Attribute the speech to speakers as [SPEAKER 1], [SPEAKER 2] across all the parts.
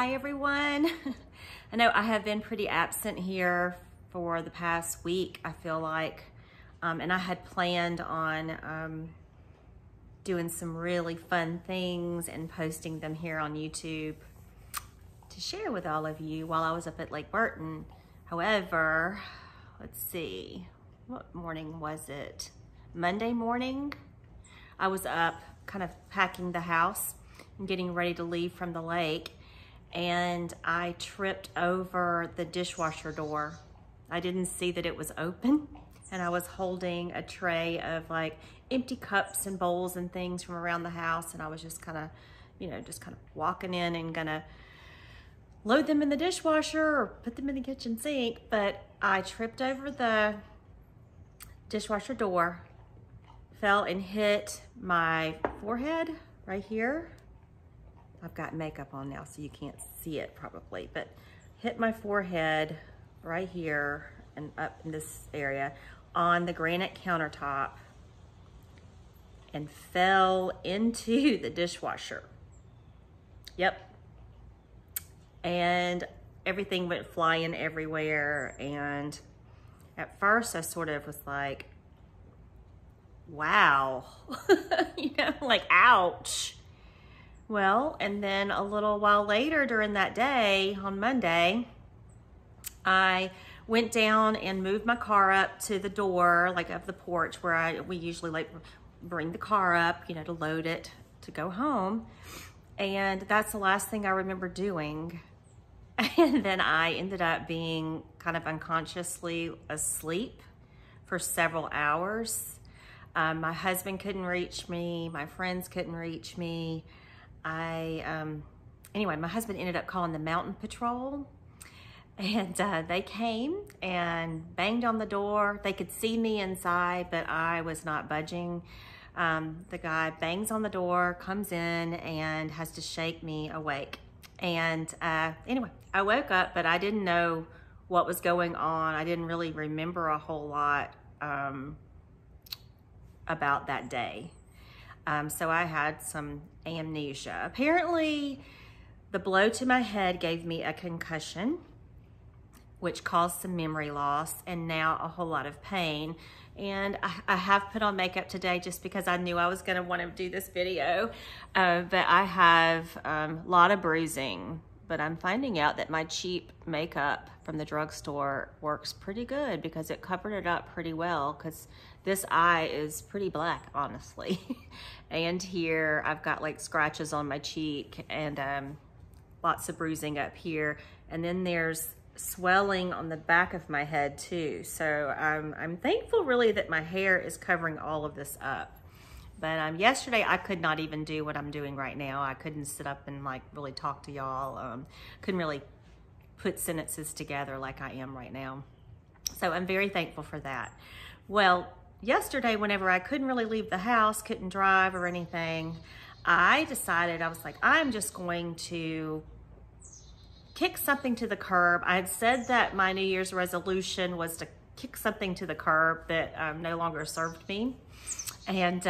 [SPEAKER 1] Hi everyone. I know I have been pretty absent here for the past week, I feel like, and I had planned on doing some really fun things and posting them here on YouTube to share with all of you while I was up at Lake Burton. However, let's see, what morning was it? Monday morning, I was up kind of packing the house and getting ready to leave from the lake, and I tripped over the dishwasher door. I didn't see that it was open, and I was holding a tray of like empty cups and bowls and things from around the house, and I was just kind of, just kind of walking in and gonna load them in the dishwasher or put them in the kitchen sink, but I tripped over the dishwasher door, fell and hit my forehead right here. I've got makeup on now, so you can't see it probably, but hit my forehead right here and up in this area on the granite countertop and fell into the dishwasher. Yep. And everything went flying everywhere. And at first I sort of was like, wow, like, ouch. Well, and then a little while later during that day, on Monday, I went down and moved my car up to the door, like of the porch where we usually like bring the car up, to load it to go home. And that's the last thing I remember doing. And then I ended up being kind of unconsciously asleep for several hours. My husband couldn't reach me. My friends couldn't reach me. Anyway, my husband ended up calling the mountain patrol, and they came and banged on the door. They could see me inside, but I was not budging. The guy bangs on the door, comes in, and has to shake me awake. And anyway, I woke up, but I didn't know what was going on. I didn't really remember a whole lot about that day. So I had some amnesia. Apparently, the blow to my head gave me a concussion, which caused some memory loss and now a whole lot of pain. And I have put on makeup today just because I knew I was gonna want to do this video. But I have a lot of bruising, but I'm finding out that my cheap makeup from the drugstore works pretty good because it covered it up pretty well, because this eye is pretty black, honestly. And here I've got like scratches on my cheek and lots of bruising up here. And then there's swelling on the back of my head too. So I'm thankful really that my hair is covering all of this up. But yesterday I could not even do what I'm doing right now. I couldn't sit up and like really talk to y'all. Couldn't really put sentences together like I am right now. So I'm very thankful for that. Well, yesterday, whenever I couldn't really leave the house, couldn't drive or anything, I decided, I was like, I'm just going to kick something to the curb. I had said that my New Year's resolution was to kick something to the curb that no longer served me. And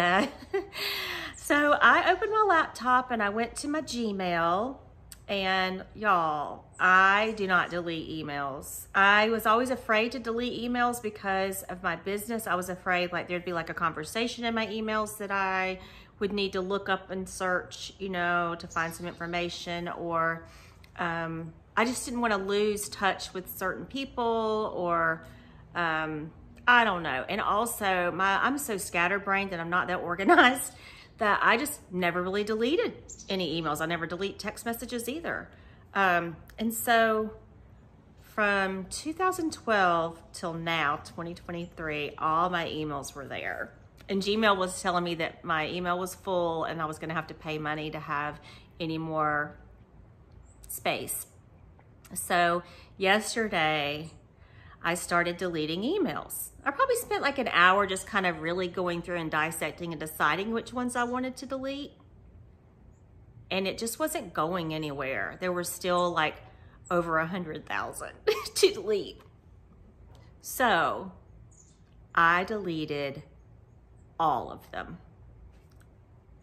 [SPEAKER 1] so I opened my laptop and I went to my Gmail, and y'all, I do not delete emails. I was always afraid to delete emails because of my business. I was afraid like there'd be like a conversation in my emails that I would need to look up and search, to find some information, or I just didn't want to lose touch with certain people, or I don't know. And also I'm so scatterbrained and I'm not that organized that I just never really deleted any emails. I never delete text messages either. And so from 2012 till now, 2023, all my emails were there. And Gmail was telling me that my email was full and I was gonna have to pay money to have any more space. So yesterday, I started deleting emails. I probably spent like an hour just kind of really going through and dissecting and deciding which ones I wanted to delete. And it just wasn't going anywhere. There were still like over 100,000 to delete. So I deleted all of them.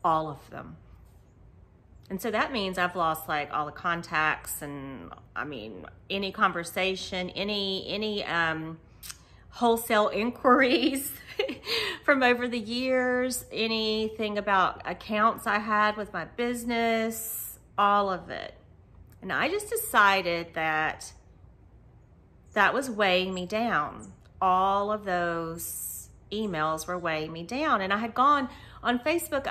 [SPEAKER 1] All of them. And so that means I've lost like all the contacts and I mean, any conversation, any wholesale inquiries from over the years, anything about accounts I had with my business, all of it. And I just decided that that was weighing me down. All of those emails were weighing me down. And I had gone on Facebook,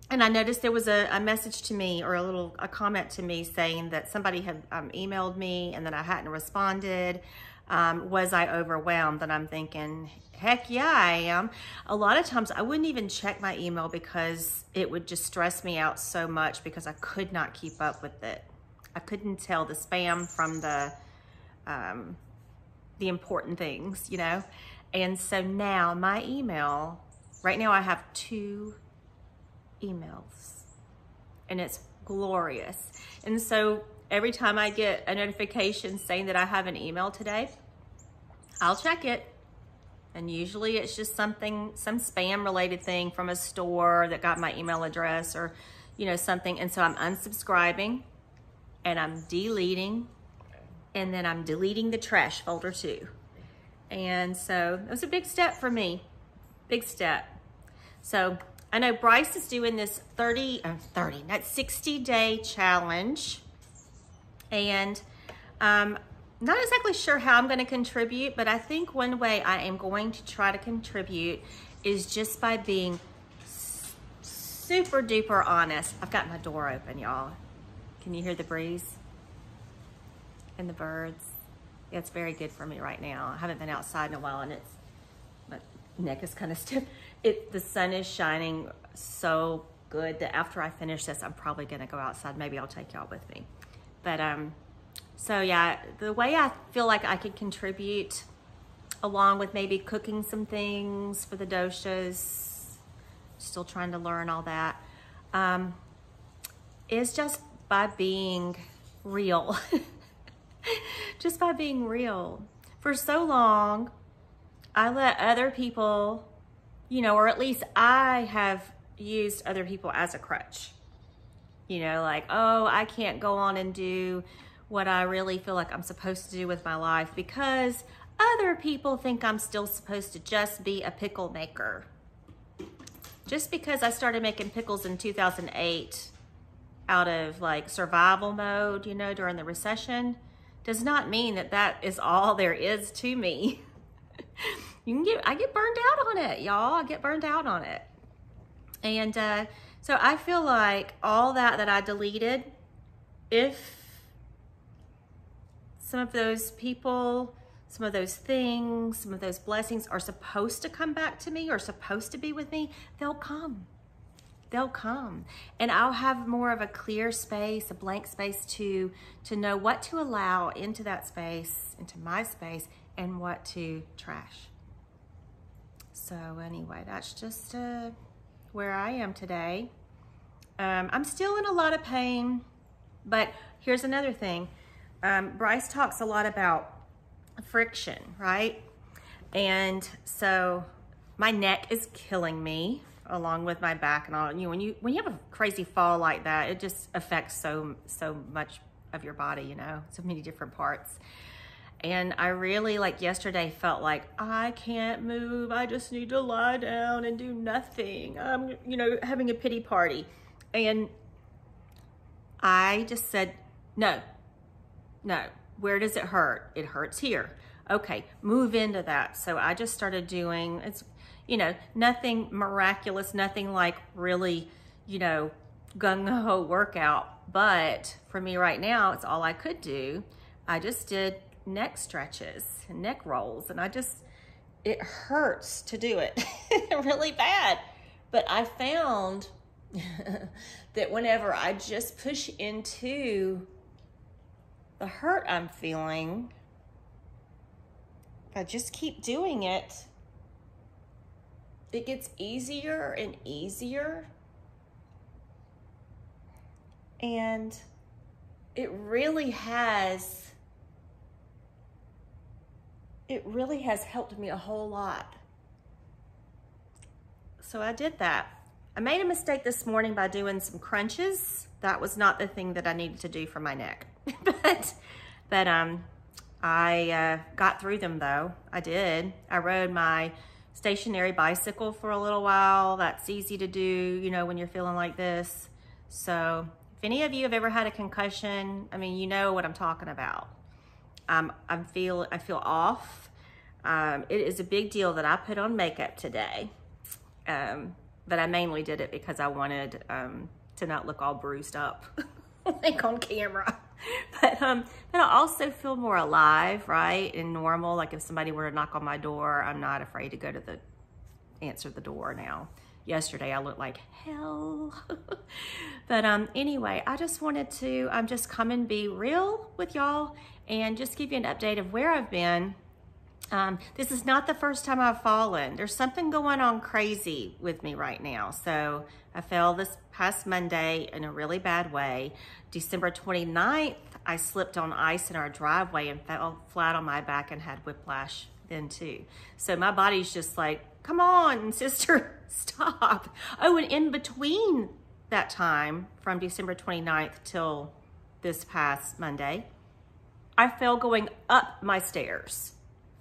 [SPEAKER 1] and I noticed there was a message to me, or a comment to me saying that somebody had emailed me and that I hadn't responded. Was I overwhelmed? And I'm thinking, heck yeah, I am. A lot of times I wouldn't even check my email because it would just stress me out so much because I could not keep up with it. I couldn't tell the spam from the important things, you know? And so now my email, right now I have 2 emails and it's glorious. And so every time I get a notification saying that I have an email today, I'll check it. And usually it's just some spam related thing from a store that got my email address or, you know, something. And so I'm unsubscribing and I'm deleting, and then I'm deleting the trash folder too. And so it was a big step for me, big step. So I know Bryce is doing this 60-day challenge. And not exactly sure how I'm going to contribute, but I think one way I am going to try to contribute is just by being super duper honest. I've got my door open, y'all. Can you hear the breeze and the birds? Yeah, it's very good for me right now. I haven't been outside in a while, and my neck is kind of stiff. The sun is shining so good that after I finish this, I'm probably going to go outside. Maybe I'll take y'all with me. But so yeah, the way I feel like I could contribute, along with maybe cooking some things for the doshas, still trying to learn all that, is just by being real. Just by being real. For so long, I let other people, you know, or at least I have used other people as a crutch. You know, like, oh, I can't go on and do what I really feel like I'm supposed to do with my life because other people think I'm still supposed to just be a pickle maker. Just because I started making pickles in 2008 out of like survival mode, you know, during the recession, does not mean that that is all there is to me. I get burned out on it, y'all. I get burned out on it. And so I feel like all that I deleted, if some of those people, some of those things, some of those blessings are supposed to come back to me or supposed to be with me, they'll come. They'll come. And I'll have more of a clear space, a blank space to know what to allow into that space, into my space, and what to trash. So anyway, that's just where I am today. I'm still in a lot of pain, but here's another thing. Bryce talks a lot about friction, right? And so my neck is killing me, along with my back and all. You know, when you have a crazy fall like that, it just affects so much of your body, you know, so many different parts. And I really, like yesterday, felt like I can't move. I just need to lie down and do nothing. I'm, you know, having a pity party. And I just said, no. Where does it hurt? It hurts here. Okay, move into that. So I just started doing, it's, you know, nothing miraculous, nothing like really, you know, gung-ho workout. But for me right now, it's all I could do. I just did neck stretches and neck rolls, and it hurts to do it really bad. But I found that whenever I just push into the hurt I'm feeling, if I just keep doing it, it gets easier and easier. And it really has helped me a whole lot. So I did that. I made a mistake this morning by doing some crunches. That was not the thing that I needed to do for my neck. but I got through them though. I did. I rode my stationary bicycle for a little while. That's easy to do, you know, when you're feeling like this. So if any of you have ever had a concussion, I mean, you know what I'm talking about. I feel off. It is a big deal that I put on makeup today. But I mainly did it because I wanted to not look all bruised up like on camera. But I also feel more alive, right? And normal. Like if somebody were to knock on my door, I'm not afraid to go to answer the door now. Yesterday I looked like hell. But anyway, I just wanted to just come and be real with y'all and just give you an update of where I've been. This is not the first time I've fallen. There's something going on crazy with me right now. So I fell this past Monday in a really bad way. December 29th, I slipped on ice in our driveway and fell flat on my back and had whiplash then too. So my body's just like, come on, sister, stop. Oh, and in between that time from December 29th till this past Monday, I fell going up my stairs.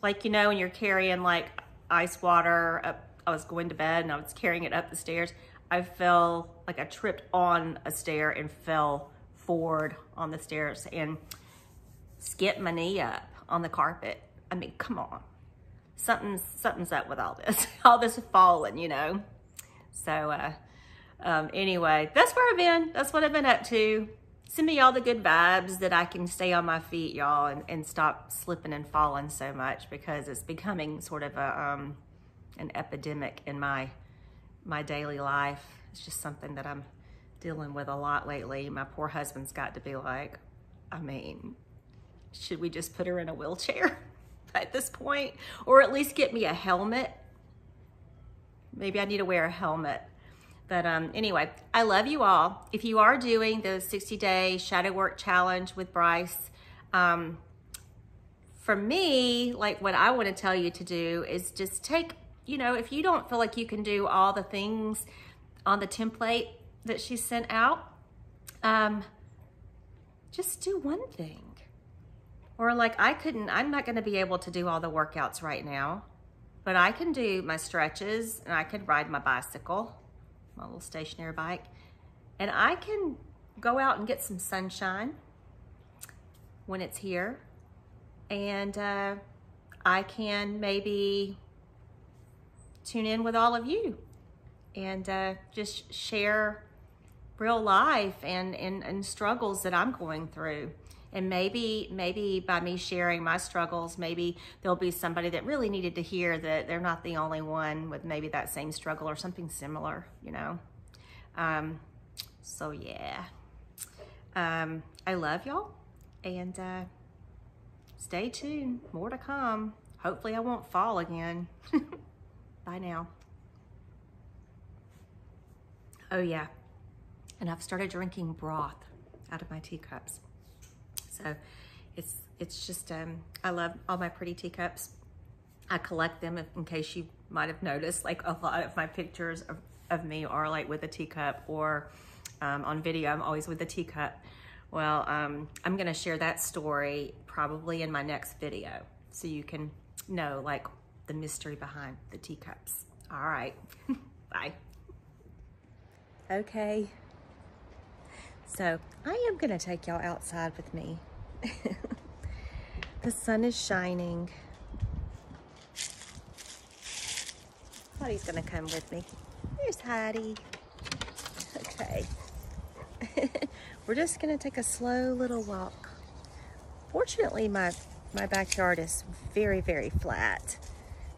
[SPEAKER 1] Like, you know, when you're carrying like ice water up, I was going to bed and I was carrying it up the stairs. I fell, like I tripped on a stair and fell forward on the stairs and skipped my knee up on the carpet. I mean, come on. Something's up with all this, all this falling, you know? So, anyway, that's where I've been. That's what I've been up to. Send me all the good vibes that I can stay on my feet, y'all, and stop slipping and falling so much, because it's becoming sort of an epidemic in my daily life. It's just something that I'm dealing with a lot lately. My poor husband's got to be like, I mean, should we just put her in a wheelchair at this point? Or at least get me a helmet? Maybe I need to wear a helmet. But anyway, I love you all. If you are doing the 60-day shadow work challenge with Bryce, for me, like what I want to tell you to do is just take, you know, if you don't feel like you can do all the things on the template that she sent out, just do one thing. Or like I'm not going to be able to do all the workouts right now, but I can do my stretches and I could ride my bicycle, my little stationary bike, and I can go out and get some sunshine when it's here, and I can maybe tune in with all of you and just share real life and struggles that I'm going through. And maybe by me sharing my struggles, maybe there'll be somebody that really needed to hear that they're not the only one with maybe that same struggle or something similar, you know? So yeah, I love y'all, and stay tuned, more to come. Hopefully I won't fall again. Bye now. Oh yeah, and I've started drinking broth out of my teacups. So it's just, I love all my pretty teacups. I collect them in case you might have noticed, like a lot of my pictures of me are like with a teacup, or on video, I'm always with a teacup. Well, I'm gonna share that story probably in my next video, so you can know like the mystery behind the teacups. All right, bye. Okay. So I am gonna take y'all outside with me. The sun is shining. Heidi's gonna come with me. There's Heidi. Okay. We're just gonna take a slow little walk. Fortunately, my backyard is very, very flat.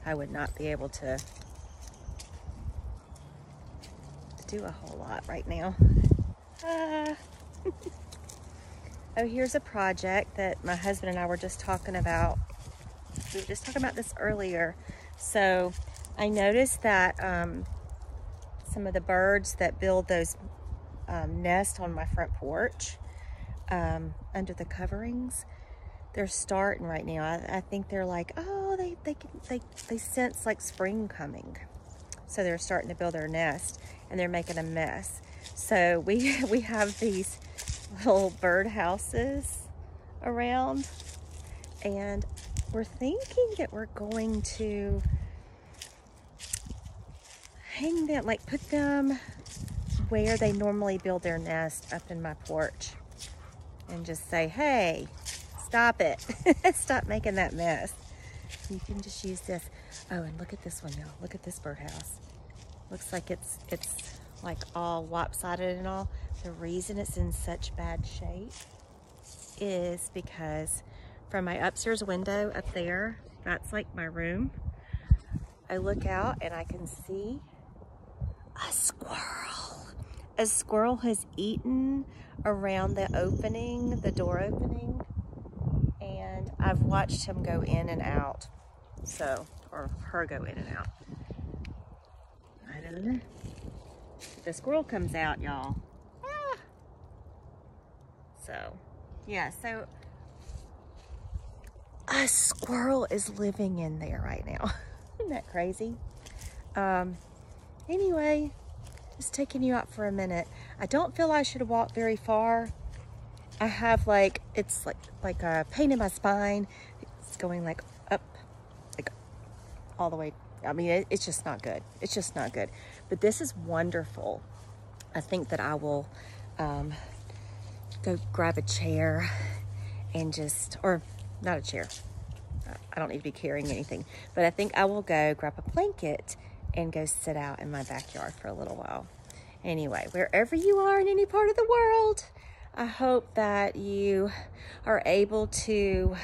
[SPEAKER 1] I would not be able to do a whole lot right now. Oh, here's a project that my husband and I were just talking about. We were just talking about this earlier. So I noticed that some of the birds that build those nests on my front porch under the coverings, they're starting right now. I think they're like, oh, they sense like spring coming. So they're starting to build their nest and they're making a mess. So we have these little bird houses around, and we're thinking that we're going to hang them, like put them where they normally build their nest up in my porch, and just say, hey, stop it. Stop making that mess. You can just use this. Oh, and look at this one, y'all. Look at this birdhouse. Looks like it's like all lopsided and all. The reason it's in such bad shape is because from my upstairs window up there, that's like my room, I look out and I can see a squirrel. A squirrel has eaten around the opening, the door opening, and I've watched him go in and out. So, or her go in and out. I don't know. The squirrel comes out, y'all. Ah. So, yeah, so a squirrel is living in there right now. Isn't that crazy? Anyway, just taking you out for a minute. I don't feel I should walk very far. I have like, it's like a pain in my spine. It's going like up, like all the way. I mean, it's just not good. It's just not good. But this is wonderful. I think that I will go grab a chair and just, or not a chair. I don't need to be carrying anything. But I think I will go grab a blanket and go sit out in my backyard for a little while. Anyway, wherever you are in any part of the world, I hope that you are able to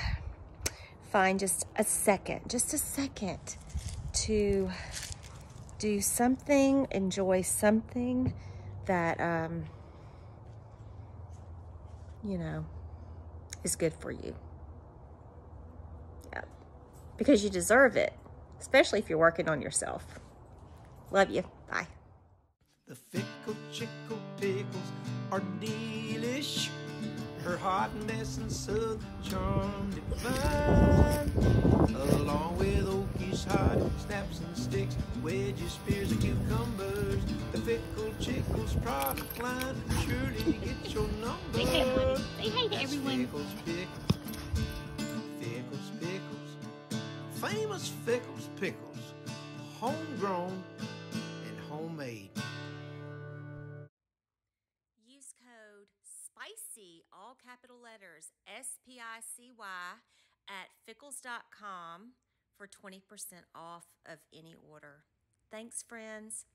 [SPEAKER 1] find just a second to do something, enjoy something that, you know, is good for you. Yeah, because you deserve it, especially if you're working on yourself. Love you. Bye.
[SPEAKER 2] The fickle chickle pickles are delish. Her hotness and southern charm divine, along with Okies hot snaps and sticks, wedges, spears, and cucumbers. The fickle chickles product line surely get your number.
[SPEAKER 3] Say hey, honey. Say hey to everyone.
[SPEAKER 2] Fickles pickles, famous Fickles pickles, homegrown and homemade.
[SPEAKER 1] Use code SPICY, all capital letters, SPICY, at fickles.com for 20% off of any order. Thanks, friends.